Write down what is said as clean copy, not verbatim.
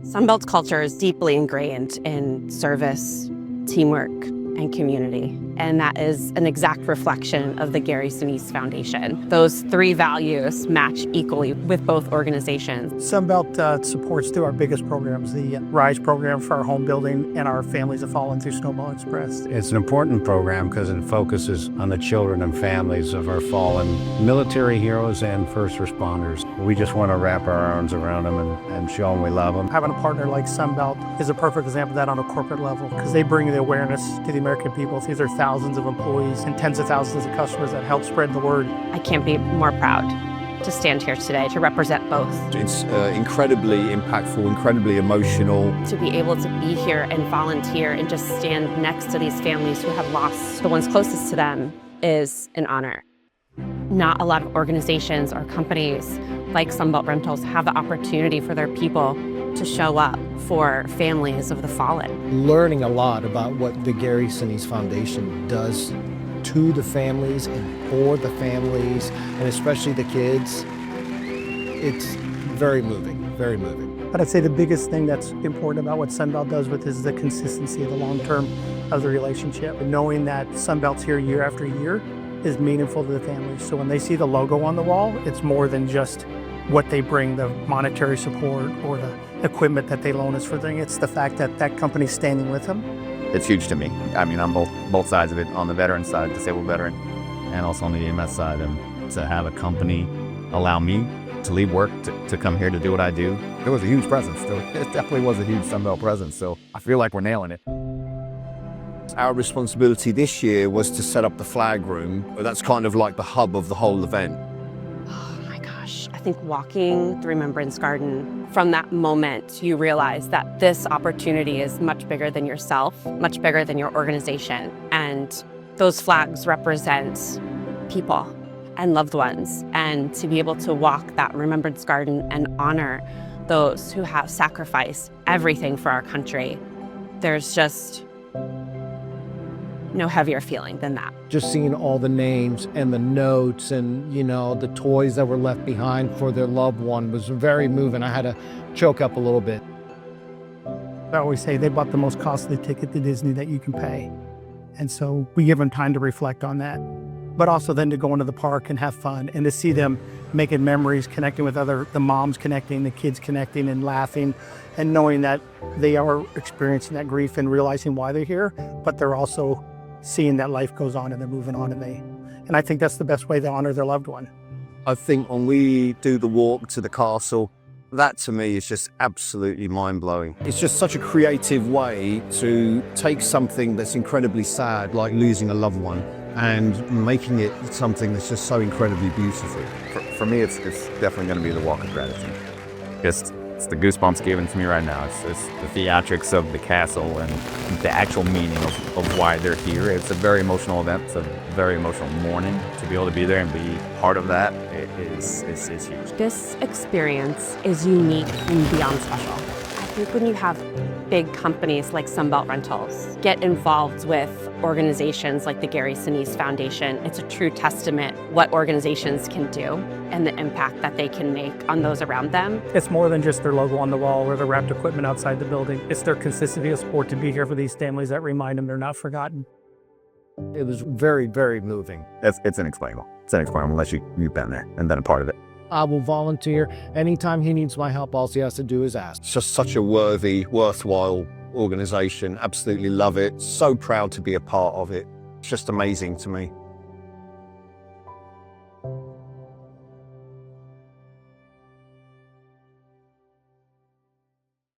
Sunbelt's culture is deeply ingrained in service, teamwork, and community. And that is an exact reflection of the Gary Sinise Foundation. Those three values match equally with both organizations. Sunbelt supports through our biggest programs, the RISE program for our home building and our Families Have Fallen through Snowball Express. It's an important program because it focuses on the children and families of our fallen military heroes and first responders. We just want to wrap our arms around them and show them we love them. Having a partner like Sunbelt is a perfect example of that on a corporate level because they bring the awareness to the American people. These are thousands of employees and tens of thousands of customers that help spread the word. I can't be more proud to stand here today to represent both. It's incredibly impactful, incredibly emotional. To be able to be here and volunteer and just stand next to these families who have lost the ones closest to them is an honor. Not a lot of organizations or companies like Sunbelt Rentals have the opportunity for their people to show up for families of the fallen. Learning a lot about what the Gary Sinise Foundation does to the families and for the families, and especially the kids, it's very moving, very moving. But I'd say the biggest thing that's important about what Sunbelt does with is the consistency of the long term of the relationship. And knowing that Sunbelt's here year after year is meaningful to the families. So when they see the logo on the wall, it's more than just what they bring, the monetary support or the equipment that they loan us for things. It's the fact that that company's standing with them. It's huge to me. I mean, on both sides of it, on the veteran side, disabled veteran, and also on the EMS side. And to have a company allow me to leave work to come here to do what I do, it was a huge presence. It definitely was a huge Sunbelt presence. So I feel like we're nailing it. Our responsibility this year was to set up the flag room. That's kind of like the hub of the whole event. I think walking the Remembrance Garden, from that moment, you realize that this opportunity is much bigger than yourself, much bigger than your organization. And those flags represent people and loved ones. And to be able to walk that Remembrance Garden and honor those who have sacrificed everything for our country, there's just no heavier feeling than that. Just seeing all the names and the notes and, you know, the toys that were left behind for their loved one was very moving. I had to choke up a little bit. I always say they bought the most costly ticket to Disney that you can pay. And so we give them time to reflect on that, but also then to go into the park and have fun and to see them making memories, connecting with the moms connecting, the kids connecting and laughing and knowing that they are experiencing that grief and realizing why they're here, but they're also seeing that life goes on and they're moving on and I think that's the best way to honor their loved one. I think when we do the walk to the castle, that to me is just absolutely mind-blowing. It's just such a creative way to take something that's incredibly sad, like losing a loved one, and making it something that's just so incredibly beautiful. For me, it's definitely going to be the walk of gratitude. It's the goosebumps given to me right now. It's the theatrics of the castle and the actual meaning of why they're here. It's a very emotional event. It's a very emotional morning. To be able to be there and be part of that is huge. This experience is unique and beyond special. I think when you have big companies like Sunbelt Rentals get involved with organizations like the Gary Sinise Foundation, it's a true testament what organizations can do and the impact that they can make on those around them. It's more than just their logo on the wall or the wrapped equipment outside the building. It's their consistency of support to be here for these families that remind them they're not forgotten. It was very, very moving. It's inexplainable. It's inexplainable unless you've been there and been a part of it. I will volunteer. Anytime he needs my help, all he has to do is ask. It's just such a worthy, worthwhile organization. Absolutely love it. So proud to be a part of it. It's just amazing to me.